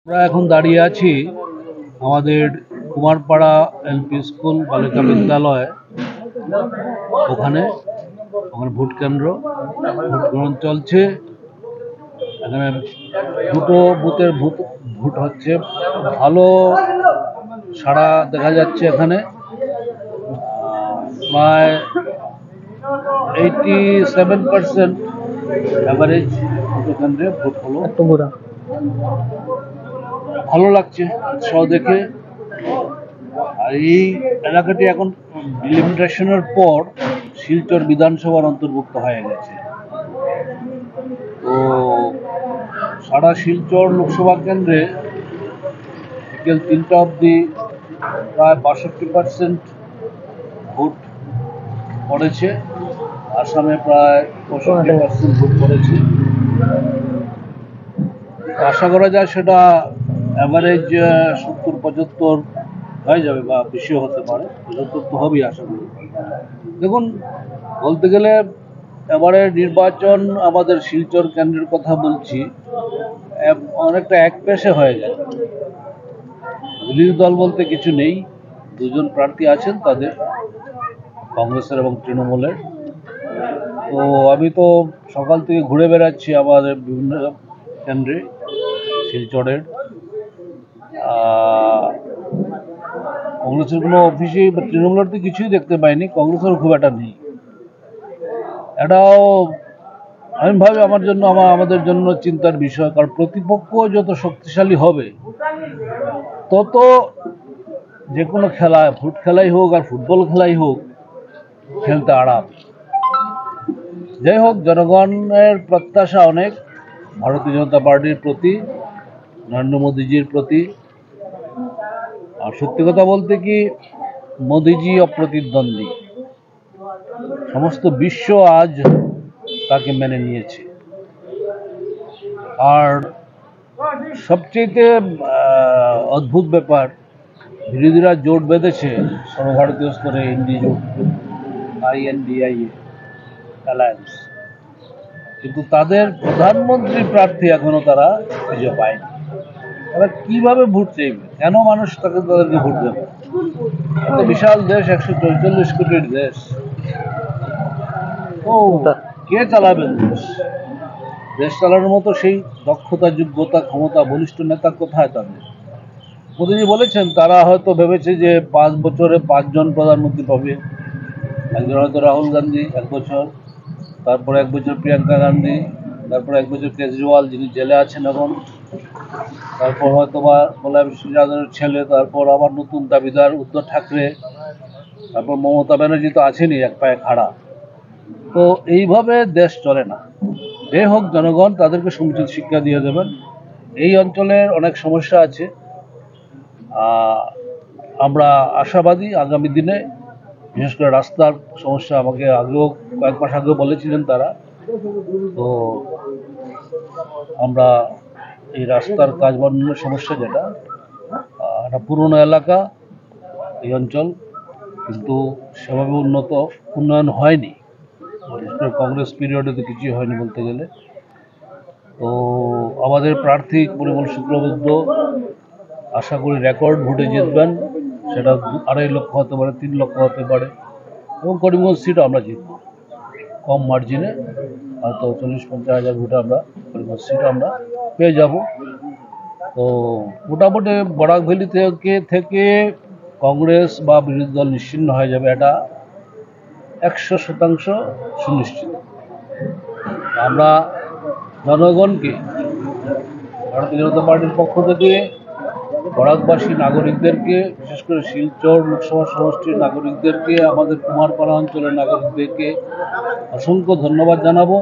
আমরা এখন দাঁড়িয়ে আছি আমাদের কুমারপাড়া এলপি স্কুল বালিকা বিদ্যালয় ওখানে ভোট কেন্দ্র ভোট গ্রহণ চলছে। এখানে দুটো বুথের ভোট হচ্ছে, ভালো সাড়া দেখা যাচ্ছে। এখানে প্রায় 87% অ্যাভারেজ ভোট কেন্দ্রে ভোট হলো। ভালো লাগছে উৎসাহ দেখে। আর এই এলাকাটি এখন ডিলিমিটেশনের পর শিলচর বিধানসভার অন্তর্ভুক্ত হয়ে গেছে। তো সারা শিলচর লোকসভা কেন্দ্রে বিকেল 3টা অবধি প্রায় 62% ভোট পড়েছে। আসামে প্রায় 65% ভোট পড়েছে। আশা করা যায় সেটা অ্যাভারেজ 70-75 হয়ে যাবে বা বেশিও হতে পারে। 75 তো হবেই আশা করি। দেখুন, বলতে গেলে এবারে নির্বাচন আমাদের শিলচর কেন্দ্রের কথা বলছি, অনেকটা একপেশে হয়ে যায়। বিরোধী দল বলতে কিছু নেই, দুজন প্রার্থী আছেন তাদের, কংগ্রেসের এবং তৃণমূলের। তো আমি তো সকাল থেকে ঘুরে বেড়াচ্ছি আমাদের বিভিন্ন কেন্দ্রে শিলচরের। কংগ্রেসের কোনো অফিসে বা তৃণমূলের তো কিছুই দেখতে পাইনি, কংগ্রেসের খুব একটা নেই। এটাও আমি ভাবি আমাদের জন্য চিন্তার বিষয়, কারণ প্রতিপক্ষ যত শক্তিশালী হবে তত যে কোনো খেলায়, ফুট খেলাই হোক আর ফুটবল খেলাই হোক, খেলতে আরাম। যাই হোক, জনগণের প্রত্যাশা অনেক ভারতীয় জনতা পার্টির প্রতি, নরেন্দ্র মোদীজির প্রতি। আর সত্যি কথা বলতে কি, মোদীজি অপ্রতিদ্বন্দ্বী, সমস্ত বিশ্ব আজ তাকে মেনে নিয়েছে। আর সবচেয়ে অদ্ভুত ব্যাপার, বিরোধীরা জোট বেঁধেছে সর্বভারতীয় স্তরে ইন্ডি জোট, INDIA অ্যালায়েন্স, কিন্তু তাদের প্রধানমন্ত্রী প্রার্থী এখনো তারা খুঁজে পায়নি। তারা কিভাবে ভোট চাইবে? কেন মানুষ তাদেরকে ভোট দেবে? এত বিশাল দেশ, 144 কোটির দেশ, ও কে চালাবেন দেশ? দেশ চালানোর মতো সেই দক্ষতা, যোগ্যতা, ক্ষমতা, বলিষ্ঠ নেতা কোথায় তাদের? মোদীজি বলেছেন তারা হয়তো ভেবেছে যে 5 বছরে 5 জন প্রধানমন্ত্রী পাবে। একজন হয়তো রাহুল গান্ধী 1 বছর, তারপরে 1 বছর প্রিয়াঙ্কা গান্ধী, তারপরে 1 বছর কেজরিওয়াল যিনি জেলে আছেন এখন, তারপর হয়তো বা মুলায়ম সিং যাদবের ছেলে, তারপর আবার নতুন দাবিদার উদ্ধব ঠাকরে, তারপর মমতা ব্যানার্জি তো আছেনই এক পায়ে খাড়া। তো এইভাবে দেশ চলে না। যে হোক, জনগণ তাদেরকে সমুচিত শিক্ষা দিয়ে দেবেন। এই অঞ্চলের অনেক সমস্যা আছে, আমরা আশাবাদী আগামী দিনে, বিশেষ করে রাস্তার সমস্যা আমাকে আগেও কয়েক মাস আগেও বলেছিলেন তারা। তো আমরা এই রাস্তার কাজ বন্ধের সমস্যা, যেটা একটা পুরনো এলাকা এই অঞ্চল, কিন্তু সেভাবে উন্নয়ন হয়নি। কংগ্রেস পিরিয়ডে তো কিছুই হয়নি বলতে গেলে। তো আমাদের প্রার্থী পরিমল শুক্লবৈদ্য আশা করি রেকর্ড ভোটে জিতবেন। সেটা 2.5 লক্ষ হতে পারে, 3 লক্ষ হতে পারে, এবং করিমগঞ্জ সিটও আমরা জিতব কম মার্জিনে, হয়তো 40-50 হাজার ভোটে আমরা করিমগঞ্জ সিটও আমরা পেয়ে যাব। তো মোটামুটি বরাক ভ্যালি থেকে কংগ্রেস বা বিরোধী দল নিশ্চিহ্ন হয়ে যাবে, এটা 100% সুনিশ্চিত। আমরা জনগণকে, ভারতীয় জনতা পার্টির পক্ষ থেকে বরাকবাসী নাগরিকদেরকে, বিশেষ করে শিলচর লোকসভা সমষ্টির নাগরিকদেরকে, আমাদের কুমারপাড়া অঞ্চলের নাগরিকদেরকে অসংখ্য ধন্যবাদ জানাবো।